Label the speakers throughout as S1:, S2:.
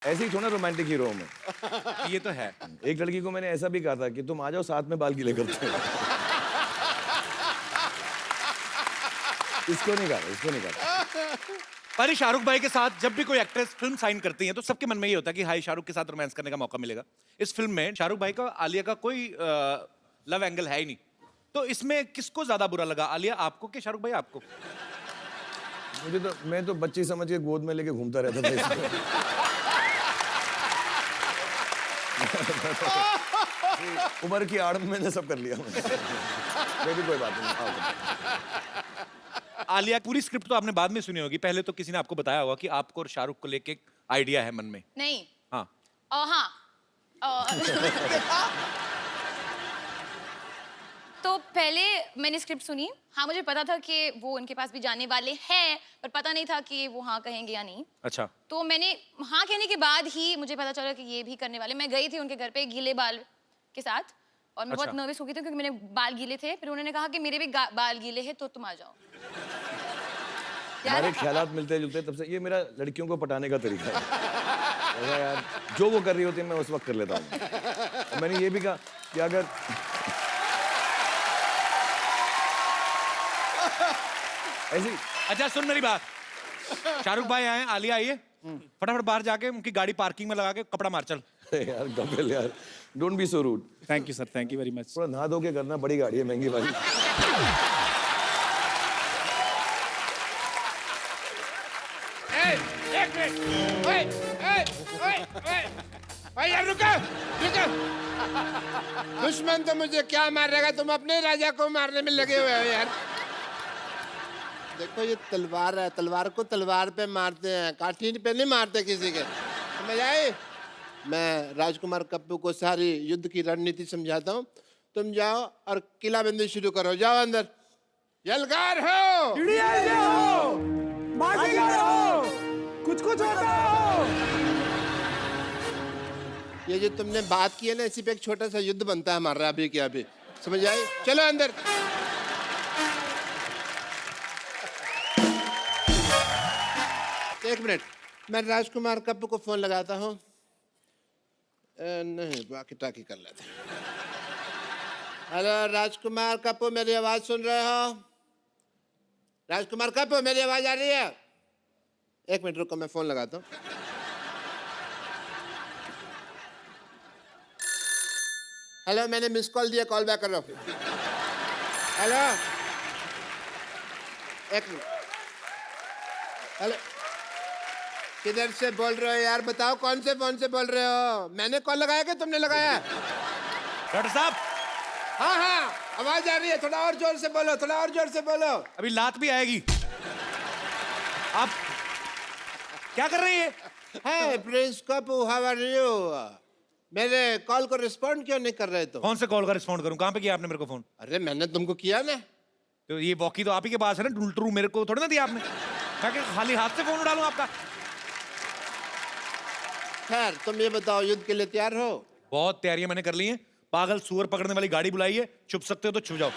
S1: ऐसे ही थोड़ा romantic hero हूं मैं।
S2: ये तो है।
S1: एक लड़की को मैंने ऐसा भी कहा था कि तुम आ जाओ साथ में बाल गीले करते हैं। इसको नहीं कहा, इसको नहीं कहा।
S2: पर ये शाहरुख भाई के साथ जब भी कोई एक्ट्रेस फिल्म साइन करती है तो सबके मन में ये होता है कि हाई शाहरुख के साथ रोमांस करने का मौका मिलेगा। इस फिल्म में शाहरुख भाई का आलिया का कोई लव एंगल है ही नहीं, तो इसमें किसको ज्यादा बुरा लगा, आलिया आपको कि शाहरुख भाई आपको?
S1: मुझे तो, मैं तो बच्ची समझ के गोद में लेके घूमता रहता था इसको। उम्र की आड़ में मैंने सब कर लिया। मेरी कोई बात नहीं।
S2: आलिया, पूरी स्क्रिप्ट तो आपने बाद में सुनी होगी, पहले तो किसी ने आपको बताया होगा कि आपको और शाहरुख को लेके आइडिया है मन में?
S3: नहीं।
S2: हाँ।
S3: हाँ। तो पहले मैंने स्क्रिप्ट सुनी। हाँ, मुझे पता था कि वो उनके पास भी जाने वाले हैं, पर पता नहीं था कि वो हाँ कहेंगे या नहीं।
S2: अच्छा।
S3: तो मैंने हाँ कहने के बाद ही मुझे पता चला कि ये भी करने वाले। मैं गई थी उनके घर पे गीले बाल के साथ, और मैं बहुत नर्वस हो गई थी क्योंकि मेरे बाल गीले थे। फिर उन्होंने कहा कि मेरे भी बाल गीले हैं तो तुम आ जाओ।
S1: हमारे ख्यालात मिलते जुलते, तब से ये मेरा लड़कियों को पटाने का तरीका है। यार जो वो कर रही होती है मैं उस वक्त कर लेता हूँ। मैंने ये भी कहा कि अगर ऐसी।
S2: अच्छा सुन मेरी बात, शाहरुख भाई आए, आलिया आई है, फटाफट बाहर जाके उनकी गाड़ी पार्किंग में लगा के कपड़ा मार चल।
S1: यार कपिल यार, don't be so rude.
S4: Thank you sir, thank you very much.
S1: थोड़ा नहा धो के करना, बड़ी गाड़ी है महंगी वाली।
S5: एक मिनट, यार रुको, रुको। दुश्मन तो मुझे क्या मारेगा, तुम अपने राजा को मारने में लगे हुए हो यार। देखो ये तलवार है, तलवार को तलवार पे मारते हैं, काठी पे नहीं मारते किसी के। समझ आए? मैं राजकुमार कप्पू को सारी युद्ध की रणनीति समझाता हूँ। तुम जाओ और किलाबंदी शुरू करो, जाओ अंदर। यलगार हो,
S4: कुछ कुछ होता हो।
S5: ये जो तुमने बात की है ना, इसी पे एक छोटा सा युद्ध बनता है हमारा अभी के अभी। समझ आए? चलो अंदर। एक मिनट, मैं राजकुमार कप्पू को फोन लगाता हूँ। नहीं, बाकी टाकी कर लेते। हेलो राजकुमार कप्पू, मेरी आवाज सुन रहे हो? राजकुमार कप्पू, मेरी आवाज आ रही है? एक मिनट रुको, मैं फोन लगाता हूँ। हेलो, मैंने मिस कॉल दिया, कॉल बैक कर रहा हूँ। हेलो, एक मिनट। हेलो, किधर से बोल रहे हो यार? बताओ कौन से फोन से बोल रहे हो? मैंने कॉल लगाया कि तुमने लगाया?
S2: डॉक्टर साहब।
S5: हाँ हाँ, आवाज आ रही है, थोड़ा और जोर से बोलो, थोड़ा और जोर से बोलो।
S2: अभी लात भी आएगी। आप क्या कर रहे हैं?
S5: Hey, prince Kappu, how are you? मेरे कॉल को रिस्पॉन्ड क्यों नहीं कर रहे तुम?
S2: कौन से कॉल का रिस्पॉन्ड करूं? कहाँ पे किया आपने मेरे को फोन?
S5: अरे मैंने तुमको किया ना।
S2: तो ये वॉकी तो आप ही के पास है ना, डुलटरू, मेरे को थोड़ी ना दिया आपने। मैं क्या खाली हाथ से फोन उड़ा लूं आपका?
S5: खैर, तुम ये बताओ, युद्ध के लिए तैयार हो?
S2: बहुत तैयारियां मैंने कर ली हैं। पागल सुअर पकड़ने वाली गाड़ी बुलाई है, छुप सकते हो तो छुप जाओ।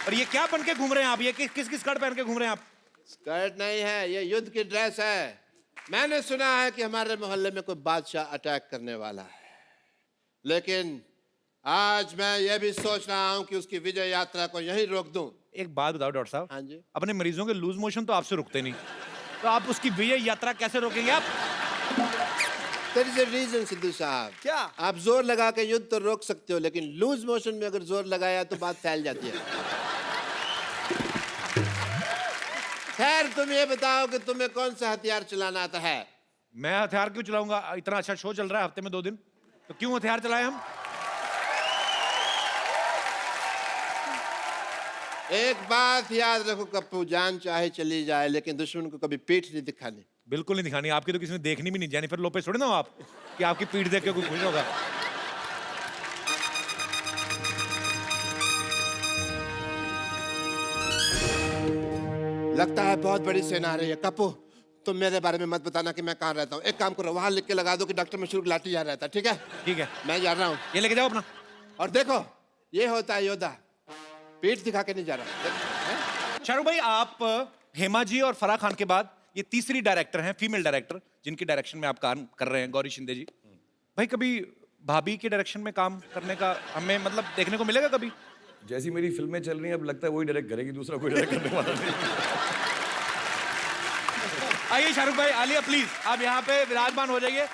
S2: और ये क्या बन के घूम रहे हैं आप? ये किस किस स्कर्ट पहन के घूम रहे हैं आप?
S5: स्कर्ट नहीं है, ये युद्ध की ड्रेस है। मैंने सुना है कि हमारे मोहल्ले में कोई बादशाह अटैक करने वाला है, लेकिन आज मैं ये भी सोच रहा हूँ कि उसकी विजय यात्रा को यहीं रोक दूं।
S2: एक बात बताओ डॉक्टर साहब।
S5: हाँ जी।
S2: अपने मरीजों के लूज मोशन तो आपसे रुकते नहीं, तो आप उसकी विजय यात्रा कैसे रोकेंगे आप?
S5: There is a reason, Sidhu साहब।
S2: क्या?
S5: आप जोर लगा के युद्ध तो रोक सकते हो, लेकिन लूज मोशन में अगर जोर लगाया तो बात फैल जाती है। खैर, तुम ये बताओ कि तुम्हें कौन सा हथियार चलाना आता है?
S2: मैं हथियार क्यों चलाऊंगा? इतना अच्छा शो चल रहा है हफ्ते में 2 दिन, तो क्यों हथियार चलाए हम?
S5: एक बात याद रखो कप्पू, जान चाहे चली जाए लेकिन दुश्मन को कभी पीठ नहीं दिखानी।
S2: बिल्कुल नहीं दिखानी। आपकी तो किसी ने देखनी भी नहीं। जेनिफर लोपेज थोड़ी ना हो आप कि आपकी पीठ देख के कोई खुश होगा।
S5: लगता है बहुत बड़ी सेना आ रही है। कप्पू, तुम मेरे बारे में मत बताना कि मैं कहाँ रहता हूँ। एक काम करो, वहां लिख के लगा दो कि डॉक्टर मशहूर गुलाटी यहाँ रहता है। ठीक है?
S2: ठीक है,
S5: मैं जा रहा हूँ।
S2: ये लेके जाओ अपना।
S5: और देखो, ये होता है योद्धा, पीठ दिखा के नहीं जा रहा।
S2: शाहरुख भाई, आप हेमा जी और फराह खान के बाद ये तीसरी डायरेक्टर हैं, फीमेल डायरेक्टर, जिनकी डायरेक्शन में आप काम कर रहे हैं, गौरी शिंदे जी। भाई कभी भाभी के डायरेक्शन में काम करने का हमें मतलब देखने को मिलेगा कभी?
S1: जैसी मेरी फिल्में चल रही हैं अब लगता है वही डायरेक्ट करेगी, दूसरा कोई डायरेक्ट करने वाला नहीं।
S2: आइए शाहरुख भाई, आलिया प्लीज आप यहाँ पे विराजमान हो जाइए।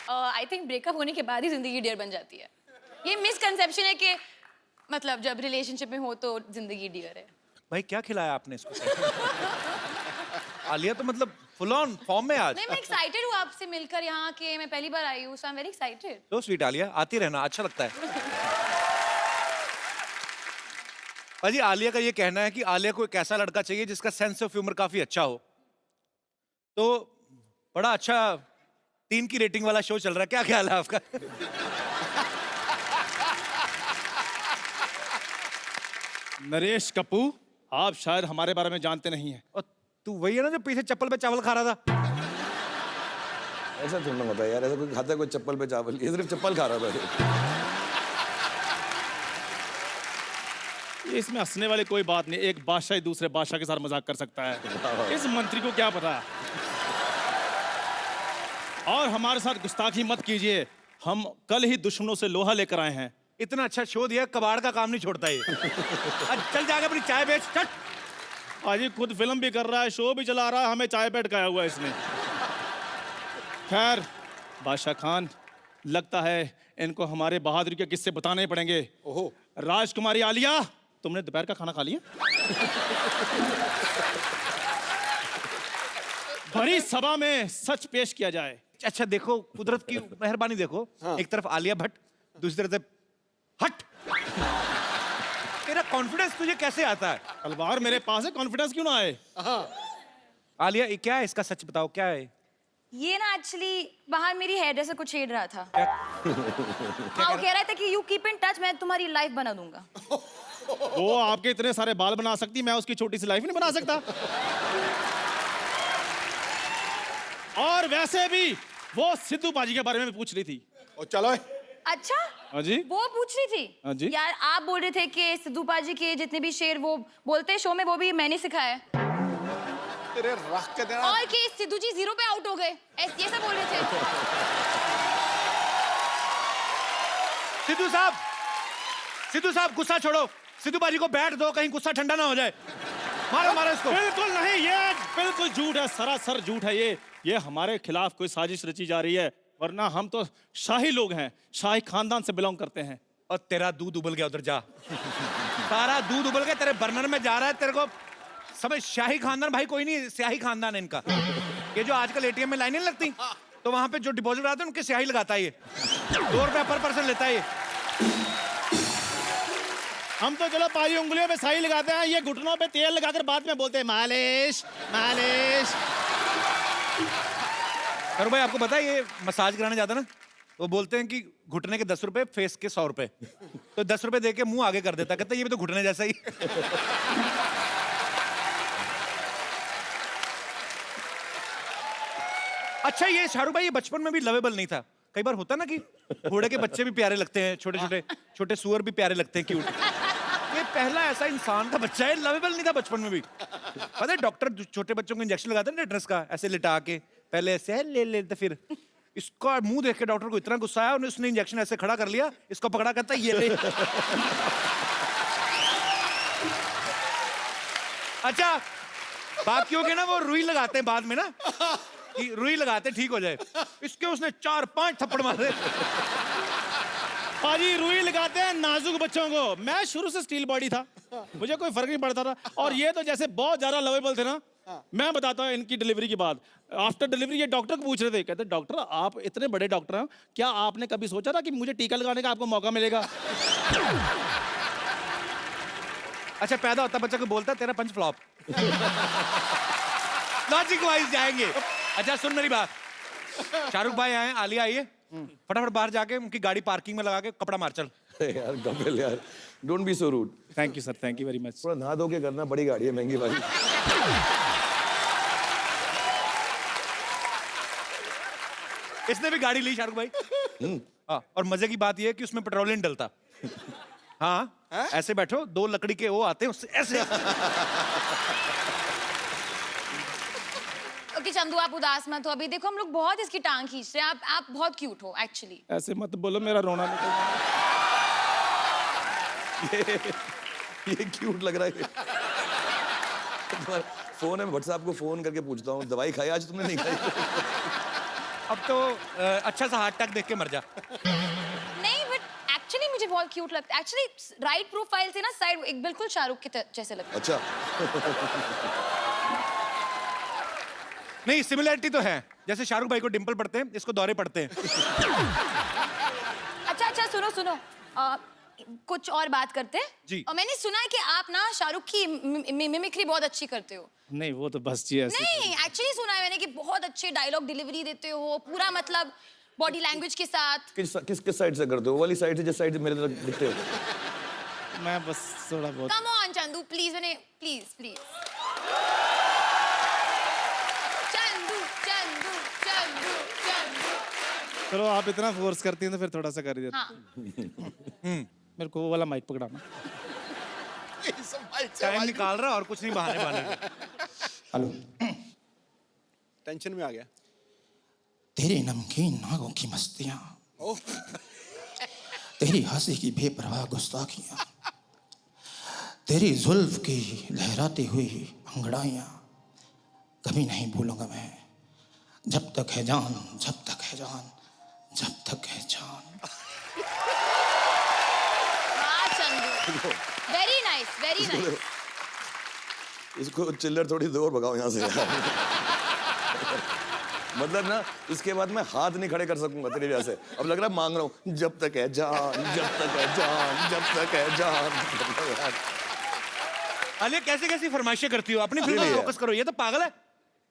S3: आई थिंक ब्रेकअप होने के बाद ही जिंदगी डियर बन जाती है। ये मिसकंसेप्शन है कि मतलब जब रिलेशनशिप में हो तो जिंदगी डियर है।
S2: भाई क्या खिलाया आपने इसको? आलिया तो मतलब फुल ऑन फॉर्म में आज।
S3: नहीं, मैं एक्साइटेड हूँ आपसे मिलकर यहाँ के, मैं पहली बार आई हूँ, सो आई एम वेरी एक्साइटेड।
S2: तो स्वीट आलिया, आती रहना, अच्छा लगता है। भाजी आलिया का ये कहना है कि आलिया को एक ऐसा लड़का चाहिए जिसका सेंस ऑफ ह्यूमर काफी अच्छा हो। तो बड़ा अच्छा 3 की रेटिंग वाला शो चल रहा है, क्या ख्याल है आपका?
S4: नरेश कप्पू, आप शायद हमारे बारे में जानते नहीं हैं।
S2: और तू वही है ना जो पीछे चप्पल पे चावल खा रहा था?
S1: ऐसा थोड़ा होता है यार, ऐसा कोई खाता है कोई चप्पल पे चावल, ये सिर्फ चप्पल खा रहा था।
S4: ये इसमें हंसने वाली कोई बात नहीं, एक बादशाह दूसरे बादशाह के साथ मजाक कर सकता है, इस मंत्री को क्या पता। और हमारे साथ गुस्ताखी मत कीजिए, हम कल ही दुश्मनों से लोहा लेकर आए हैं।
S2: इतना अच्छा शो दिया, कबाड़ का काम नहीं छोड़ता ये। आज चल जाके अपनी चाय बेच, चट।
S4: आज ये खुद फिल्म भी कर रहा है, शो भी चला रहा है, हमें चाय पे अटकाया हुआ है इसने। खैर बादशाह खान, लगता है इनको हमारे बहादुरी के किस्से बताने पड़ेंगे। ओहो, राजकुमारी आलिया, तुमने दोपहर का खाना खा लिया? भरी सभा में सच पेश किया जाए।
S2: अच्छा देखो, कुदरत की मेहरबानी देखो, एक तरफ आलिया भट्ट, दूसरी तरफ हट। तेरा कॉन्फिडेंस तुझे कैसे आता है?
S4: तलवार मेरे पास है, कॉन्फिडेंस क्यों ना आए?
S2: आलिया ये क्या है, इसका सच बताओ क्या है?
S3: ये ना एक्चुअली बाहर मेरी हेयर ड्रेसर को छेड़ रहा था।
S2: क्या?
S3: हाँ, वो कह रहा था कि यू कीप इन टच, मैं तुम्हारी लाइफ बना दूंगा।
S4: वो आपके इतने सारे बाल बना सकती, मैं उसकी छोटी सी लाइफ नहीं बना सकता। और वैसे भी वो सिद्धू बाजी के बारे में पूछ रही थी।
S5: ओ चलो
S3: अच्छा,
S4: हाँ जी,
S3: वो पूछ रही थी।
S4: हाँ जी।
S3: यार आप बोल रहे थे कि सिद्धू पाजी के जितने भी शेर वो बोलते हैं शो में, वो भी मैंने सिखाया है।
S5: तेरे रख के देना।
S3: और कि सिद्धू जी 0 पे आउट हो गए, ये सब बोल रहे थे।
S2: सिद्धू साहब गुस्सा छोड़ो, सिद्धू बाजी को बैठ दो, कहीं गुस्सा ठंडा ना हो जाए। मारो मारो इसको।
S4: बिल्कुल नहीं, ये बिल्कुल झूठ है, सरासर झूठ है। ये हमारे खिलाफ कोई साजिश रची जा रही है, वरना हम तो शाही लोग हैं, शाही खानदान से बिलोंग करते हैं।
S2: और तेरा दूध उबल गया, उधर जा। सारा दूध उबल गया, तेरे बर्नर में जा रहा है, तेरे को समझ। शाही खानदान भाई कोई नहीं, स्याही खानदान है इनका। ये जो आजकल एटीएम में लाइनें लगती, तो वहां पे जो डिपॉजिट आते हैं उनके स्याही लगाता है ये। 2 रुपया पर पर्सन लेता है ये।
S4: हम तो चलो पाजी उंगलियों पे साई लगाते हैं, ये घुटनों पे तेल लगाकर बाद में बोलते हैं मालिश मालिश।
S2: और भाई आपको पता है ये मसाज कराने जाता है ना, वो बोलते हैं कि घुटने के 10 रुपए, फेस के 100 रुपए। तो 10 रुपए दे के मुंह आगे कर देता, कहता है ये भी तो घुटने जैसा ही। अच्छा ये शाहरुख भाई ये बचपन में भी लवेबल नहीं था? कई बार होता ना कि घोड़े के बच्चे भी प्यारे लगते हैं, छोटे छोटे छोटे सुअर भी प्यारे लगते हैं, क्यूट। ये पहला ऐसा इंसान का बच्चा है, लवेबल नहीं था बचपन में भी। पता है डॉक्टर छोटे बच्चों को इंजेक्शन लगाते हैं टेटनस का, ऐसे लिटा के, पहले ऐसे ले लेते, फिर इसका मुंह देख के डॉक्टर को इतना गुस्सा आया, उसने इंजेक्शन ऐसे खड़ा कर लिया, इसको पकड़ा, कहता ये ले। अच्छा बाकियों के ना वो रुई लगाते हैं बाद में ना, कि रुई लगाते ठीक हो जाए, इसके उसने 4-5 थप्पड़ मारे।
S4: पाजी रुई लगाते हैं नाजुक बच्चों को। मैं शुरू से स्टील बॉडी था, मुझे कोई फर्क नहीं पड़ता था। और ये तो जैसे बहुत ज्यादा लवेबल थे ना। मैं बताता हूँ इनकी डिलीवरी के बाद, आफ्टर डिलीवरी ये डॉक्टर को पूछ रहे थे, कहते डॉक्टर आप इतने बड़े डॉक्टर हैं, क्या आपने कभी सोचा था कि मुझे टीका लगाने का आपको मौका मिलेगा?
S2: अच्छा पैदा होता बच्चा को बोलता तेरा पंच फ्लॉप। लॉजिक वाइज जाएंगे। अच्छा सुन मेरी बात, शाहरुख भाई आए, आलिया आई है, फटाफट बाहर जाके उनकी गाड़ी पार्किंग में लगा के कपड़ा मार चल।
S1: यार कपिल यार, don't be so rude.
S4: Thank you sir, thank you very much.
S1: थोड़ा नहा धो के करना, बड़ी गाड़ी है, महंगी वाली।
S2: इसने भी गाड़ी ली शाहरुख भाई। हाँ, और मजे की बात यह है कि उसमें पेट्रोल नहीं डलता। हाँ ऐसे बैठो, 2 लकड़ी के वो आते हैं उससे ऐसे।
S3: ओके चंदू, आप उदास मत हो, अभी देखो हम लोग बहुत इसकी टांग खींच रहे हैं, आप बहुत क्यूट हो एक्चुअली।
S4: ऐसे मत बोलो, मेरा रोना निकल
S1: ये क्यूट लग रहा है। तुम्हारा फोन है, मैं व्हाट्सएप को फोन करके पूछता हूँ दवाई खाई आज तुमने? नहीं खाई।
S2: अब तो अच्छा सा हार्ट अटैक देख के मर जा।
S3: नहीं बट एक्चुअली मुझे बहुत क्यूट लगता है, एक्चुअली राइट प्रोफाइल से ना साइड एक बिल्कुल शाहरुख के जैसे लगता है।
S1: अच्छा।
S2: नहीं, सिमिलरिटी तो है, जैसे शाहरुख भाई को डिंपल पड़ते हैं, इसको दौरे पड़ते हैं।
S3: अच्छा सुनो सुनो, कुछ और बात करते हैं
S2: जी।
S3: और मैंने सुना है कि आप ना शाहरुख की मिमिक्री बहुत अच्छी करते हो।
S4: नहीं, वो तो बस जी ऐसे।
S3: नहीं, एक्चुअली सुना है मैंने कि बहुत अच्छे डायलॉग डिलीवरी देते हो, पूरा मतलब बॉडी लैंग्वेज के साथ।
S1: किस साइड से करते हो? वो वाली साइड से जिस साइड से मेरे तरफ दिखते हो?
S4: मैं बस थोड़ा बहुत।
S3: कम ऑन चंदू प्लीज, मैंने प्लीज प्लीज। चंदू चंदू चंदू चंदू।
S4: चलो आप इतना फोर्स करती हैं तो फिर थोड़ा सा कर ही देते।
S3: हाँ
S4: मेरे को वो वाला माइक पकड़ाना।
S2: टाइम निकाल रहा और कुछ नहीं, बहाने बहाने।
S4: हेलो।
S6: टेंशन में आ गया।
S7: तेरी नमकीन नागों की मस्तियां, तेरी हंसी की बेपरवाह गुस्ताखियां, तेरी जुल्फ की लहराती हुई अंगड़ाइयां कभी नहीं भूलूंगा मैं। जब तक है जान, जब तक है जान, जब तक है जान।
S3: हाँ Chandu, very nice very nice.
S1: इसको चिल्लर थोड़ी दूर भगाओ यहाँ से। मतलब ना इसके बाद मैं हाथ नहीं खड़े कर सकूंगा तेरी वजह से। अब लग रहा है मांग रहा हूँ, जब तक है जान, जब तक है जान, जब तक है जान।
S2: आलिया कैसे कैसी फरमाइशें करती हो? अपनी फिल्म पर फोकस करो, ये तो पागल है।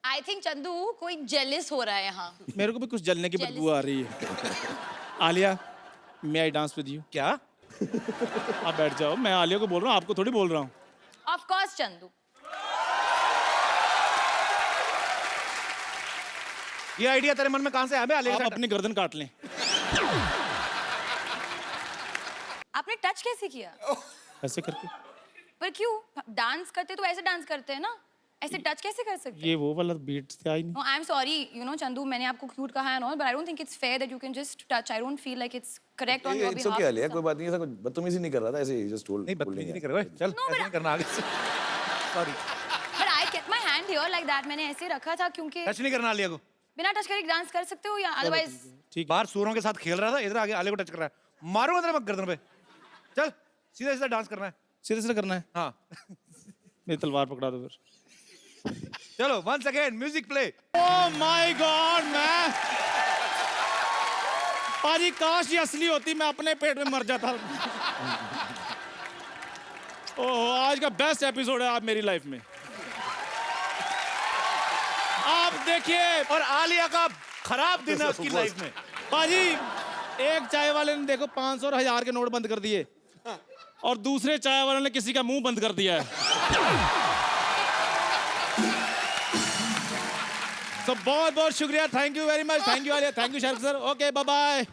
S3: आई थिंक चंदू कोई जेलिस हो रहा है यहाँ।
S4: मेरे को भी कुछ जलने की बदबू आ रही है। आलिया, मैं आई डांस विद यू?
S2: क्या?
S4: आप बैठ जाओ, मैं आलिया को बोल रहा हूँ, आपको थोड़ी बोल रहा हूँ।
S3: Of course Chandu.
S2: ये आइडिया तेरे मन में कहां से आया? आलिया के
S4: आप
S2: साथ-
S4: अपनी गर्दन काट लें।
S3: आपने टच कैसे किया?
S4: ऐसे करके।
S3: पर क्यों? डांस करते तो ऐसे डांस करते हैं ना, ऐसे टच कैसे कर सकते?
S4: ये वो वाला बीट से आई नहीं।
S3: No, I'm sorry, you know, Chandu, मैंने आपको क्यूट कहा है ना, but I don't think it's fair that you can just touch. I don't feel like it's correct on your
S1: it's
S3: behalf.
S1: Okay Alia, कोई बात नहीं, ऐसा कुछ बदतमीजी नहीं कर रहा था, ऐसे ही जस्ट टोल्ड।
S2: नहीं, बदतमीजी नहीं कर रहा। चल,
S3: No,
S2: ऐसे
S3: but-
S2: नहीं करना आगे से। Sorry,
S3: But I kept my hand here like that. मैंने ऐसे रखा था क्योंकि
S2: टच नहीं करना आलिया को।
S3: बिना टच करे डांस कर सकते हो या otherwise
S4: ठीक।
S2: बाहर सूरों के साथ खेल रहा था, इधर आगे आलिया को टच कर रहा है। मारूंगा तेरे गर्दन पे। चल, सीधा सीधा डांस करना है।
S4: सीधे सीधे करना है।
S2: हाँ।
S4: मेरी तलवार पकड़ा दो फिर।
S2: चलो, once again, music play.
S4: Oh my God, मैं पाजी काश ये असली होती, मैं अपने पेट में मर जाता। ओह, आज का बेस्ट एपिसोड है आप मेरी लाइफ में। आप देखिए
S2: और आलिया का खराब दिन है उसकी लाइफ में।
S4: पाजी, एक चाय वाले ने देखो 500 और 1000 के नोट बंद कर दिए और दूसरे चाय वाले ने किसी का मुंह बंद कर दिया है। तो बहुत बहुत शुक्रिया, thank you very much, thank you Alia, thank you Shahrukh sir, okay bye bye.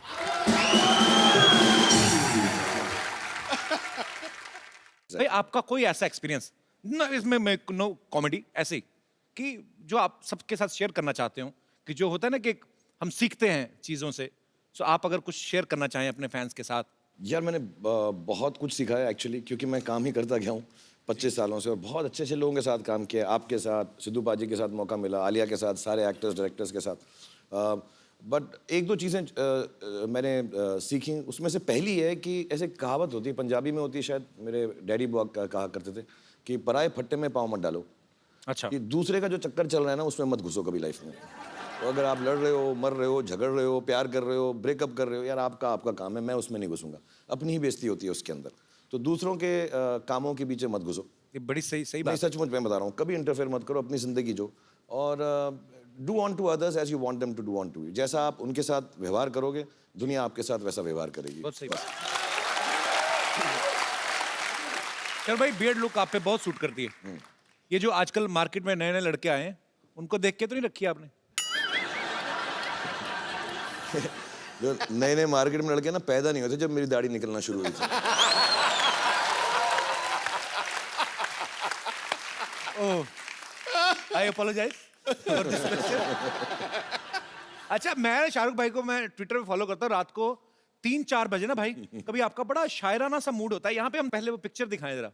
S2: भाई आपका कोई ऐसा एक्सपीरियंस ना, इसमें मैं नो कॉमेडी ऐसे कि जो आप सबके साथ शेयर करना चाहते हो, कि जो होता है ना कि हम सीखते हैं चीजों से, तो आप अगर कुछ शेयर करना चाहें अपने फैंस के साथ।
S1: यार मैंने बहुत कुछ सीखा है एक्चुअली, क्योंकि मैं काम ही करता गया हूँ 25 सालों से और बहुत अच्छे अच्छे लोगों के साथ काम किया। आपके साथ, सिद्धू पाजी के साथ मौका मिला, आलिया के साथ, सारे एक्टर्स डायरेक्टर्स के साथ। बट एक दो चीज़ें मैंने सीखी, उसमें से पहली है कि ऐसे कहावत होती है, पंजाबी में होती है शायद, मेरे डैडी बुआ कहा करते थे कि पराए फट्टे में पाँव मत डालो।
S2: अच्छा।
S1: कि दूसरे का जो चक्कर चल रहा है ना, उसमें मत घुसो कभी लाइफ में। तो अगर आप लड़ रहे हो, मर रहे हो, झगड़ रहे हो, प्यार कर रहे हो, ब्रेकअप कर रहे हो, यार आपका काम है, मैं उसमें नहीं घुसूंगा। अपनी ही बेइज्जती होती है उसके अंदर, तो दूसरों के कामों के पीछे मत घुसो।
S2: ये बड़ी सही
S1: नहीं,
S2: बात।
S1: सचमुच मैं बता रहा हूँ, कभी इंटरफेयर मत करो, अपनी जिंदगी जो, और do unto others as you want them to do unto you. जैसा आप उनके साथ व्यवहार करोगे, दुनिया आपके साथ वैसा व्यवहार करेगी।
S2: बहुत सही बात। चल भाई, बियर्ड लुक आप पे बहुत सूट करती है। ये जो आजकल मार्केट में नए नए लड़के आए हैं, उनको देख के तो नहीं रखी आपने?
S1: जो नए नए मार्केट में लड़के ना पैदा नहीं होते जब मेरी दाढ़ी निकलना शुरू हुई थी।
S2: आई अपोलोजाइज फॉर दिस अच्छा, मैं शाहरुख भाई को मैं ट्विटर पे फॉलो करता हूँ। रात को 3-4 बजे ना भाई, कभी आपका बड़ा शायराना सा मूड होता है। यहाँ पे हम पहले वो पिक्चर दिखाएं जरा।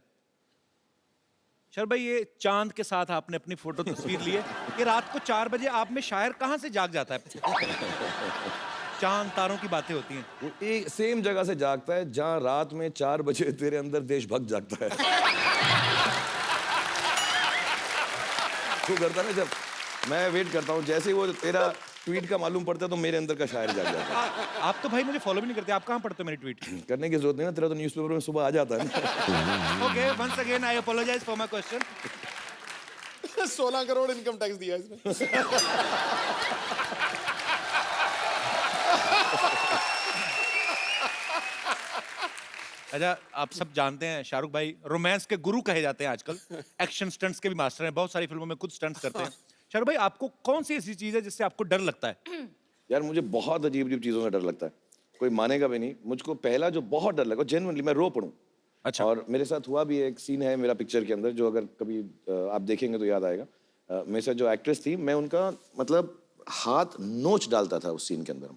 S2: शर भाई, ये चांद के साथ आपने अपनी फोटो तस्वीर ली है। ये रात को 4 बजे आप में शायर कहाँ से जाग जाता है? चांद तारों की बातें होती हैं।
S1: वो एक सेम जगह से जागता है जहाँ रात में 4 बजे तेरे अंदर देशभक्त जागता है। तू करता ना, जब मैं वेट करता हूँ, जैसे ही वो तेरा ट्वीट का मालूम पड़ता है तो मेरे अंदर का शायर जाग जाता है।
S2: आप तो भाई मुझे फॉलो भी नहीं करते, आप कहाँ पढ़ते हो मेरी ट्वीट?
S1: करने की जरूरत नहीं ना, तेरा तो न्यूज़पेपर में सुबह आ जाता है ना।
S2: Okay, once again I apologise for my question.
S6: 16 crore income tax दिया इसने।
S2: अच्छा, आप सब जानते हैं शाहरुख भाई रोमांस के गुरु कहे जाते हैं आजकल। एक्शन स्टंट्स के भी मास्टर हैं, बहुत सारी फिल्मों में खुद स्टंट्स करते हैं। शाहरुख भाई, आपको कौन सी ऐसी चीज है जिससे आपको डर लगता है?
S1: यार मुझे बहुत अजीब अजीब चीज़ों से डर लगता है, कोई मानेगा भी नहीं। मुझको पहला जो बहुत डर लगा, जेन्युइनली मैं रो पड़ूं।
S2: अच्छा।
S1: और मेरे साथ हुआ भी है, एक सीन है मेरा पिक्चर के अंदर जो अगर कभी आप देखेंगे तो याद आएगा। मेरे साथ जो एक्ट्रेस थी, मैं उनका मतलब हाथ नोच डालता था उस सीन के अंदर।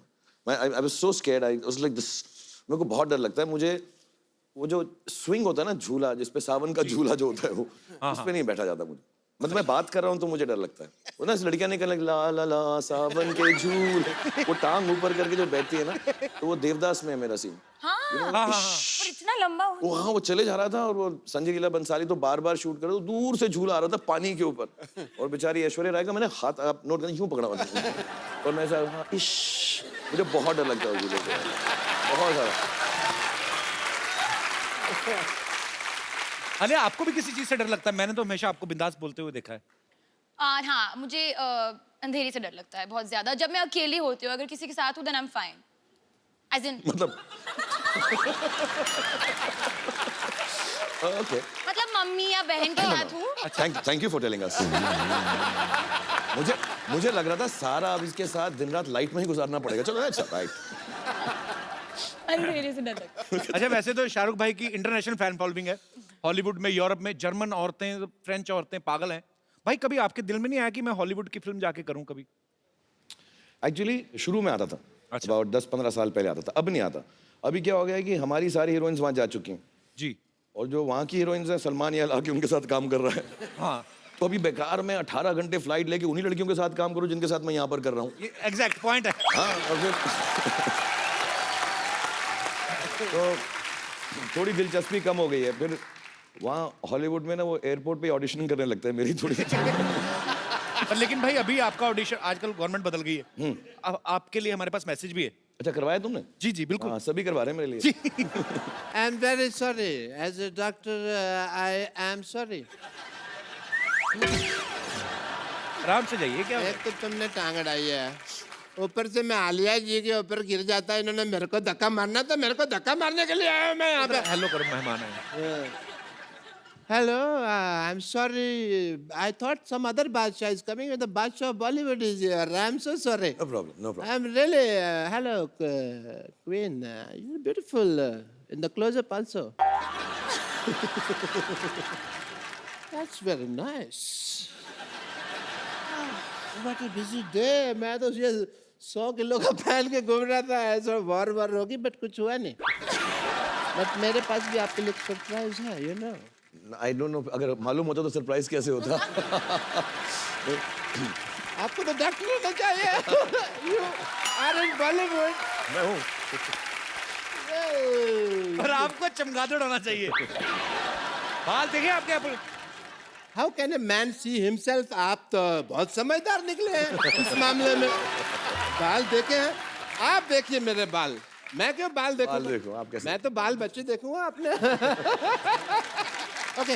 S1: मैं I was so scared, I was like this. मेरे को बहुत डर लगता है। मुझे वो जो स्विंग होता है ना, झूला जिसपे सावन का झूला जो होता है, वो उस पे नहीं बैठा जाता मुझे। मतलब मैं बात कर रहा हूँ तो मुझे डर लगता है। वो ना इस लड़कियां निकल ला ला ला सावन के झूले, वो टांग ऊपर करके जो बैठती है ना, तो वो देवदास में है मेरा सीन।
S3: हाँ, और इतना लंबा हो।
S1: वो हाँ, वो चले जा रहा था और वो संजय लीला बंसाली तो बार बार शूट कर रहा था, दूर से झूला आ रहा था पानी के ऊपर, और बेचारी ऐश्वर्या राय का मैंने हाथ, आप नोट करें, यूं पकड़ा हुआ था और मैं ऐसा हाँ, इश, मुझे बहुत डर लगता है झूले से, बहुत सारा।
S2: अरे, आपको भी किसी चीज से डर लगता है? मैंने तो हमेशा आपको बिंदास बोलते हुए देखा है।
S3: हाँ, मुझे अंधेरे से डर लगता है बहुत ज्यादा। जब मैं अकेली होती हूँ, अगर किसी के साथ हूँ, then I am fine. As in
S1: मतलब ओके,
S3: मतलब मम्मी या बहन के साथ हूँ।
S1: Thank you for telling us. मुझे लग रहा था सारा अब इसके साथ दिन रात लाइट में ही गुजारना पड़ेगा। चलो अच्छा, राइट।
S3: अंधेरे से डर लगता है।
S2: अच्छा, वैसे तो शाहरुख भाई की इंटरनेशनल फैन फॉलोइंग है। हॉलीवुड में, यूरोप में जर्मन औरतें, फ्रेंच औरतें पागल हैं। भाई, कभी आपके दिल में नहीं आया कि मैं हॉलीवुड की फिल्म जाके करूं कभी?
S1: एक्चुअली शुरू में आता था,
S2: अच्छा।
S1: about 10-15 साल पहले आता था, अब नहीं आता। अभी क्या हो गया है कि हमारी सारी हीरोइंस वहाँ जा चुकी हैं,
S2: जी।
S1: और जो वहाँ की हीरोइंस हैं, सलमान यार आके उनके साथ काम कर रहा है।
S2: हाँ,
S1: तो अभी बेकार में 18 घंटे फ्लाइट लेके उन्हीं लड़कियों के साथ काम करूं जिनके साथ मैं यहाँ पर कर रहा हूँ।
S2: ये एग्जैक्ट पॉइंट है।
S1: हाँ, और फिर तो थोड़ी दिलचस्पी कम हो गई है। फिर वहाँ हॉलीवुड में ना वो एयरपोर्ट पे ऑडिशन करने लगता है मेरी थोड़ी।
S2: पर लेकिन भाई, अभी आपका ऑडिशन, आजकल गवर्नमेंट बदल गई है। अब आपके लिए हमारे पास मैसेज भी है।
S1: अच्छा, करवाया तुमने?
S2: जी जी, बिल्कुल।
S1: हाँ, सभी करवा रहे हैं मेरे लिए।
S5: I am very sorry, as a doctor I am sorry.
S2: आराम से जाइए। क्या
S5: एक तो तुमने टांग अड़ाई है, ऊपर से मैं आलिया जी के ऊपर गिर जाता है। इन्होंने मेरे को धक्का मारना, तो मेरे को धक्का मारने के लिए आया हूं मैं यहाँ पे।
S2: हेलो करो, मेहमान है।
S5: Hello, I am sorry, I thought some other बादशाह इज कमिंग, द बादशाह of Bollywood is here. I am so sorry.
S1: No problem, no problem.
S5: I am really hello queen, you are beautiful in the closeup also. That's very nice. What a busy day. मैं तो ये 100 kilo का पहन के घूम रहा था, ऐसा वार होगी, बट कुछ हुआ नहीं। बट मेरे पास भी आपके लिए सरप्राइज है, you know.
S1: I don't know, अगर मालूम होता तो सरप्राइज कैसे होता।
S5: आपको तो डॉक्टर होना चाहिए। You are in Bollywood.
S1: मैं हूँ।
S2: और आपको चमगादड़ होना चाहिए। बाल देखिए आपके।
S5: How can a man see himself. आप तो बहुत समझदार निकले हैं इस मामले में। बाल देखे हैं आप? देखिए मेरे बाल, मैं क्यों बाल देखूं?
S1: बाल देखो आप कैसे।
S5: मैं तो बाल बच्चे देखूंगा अपने। ओके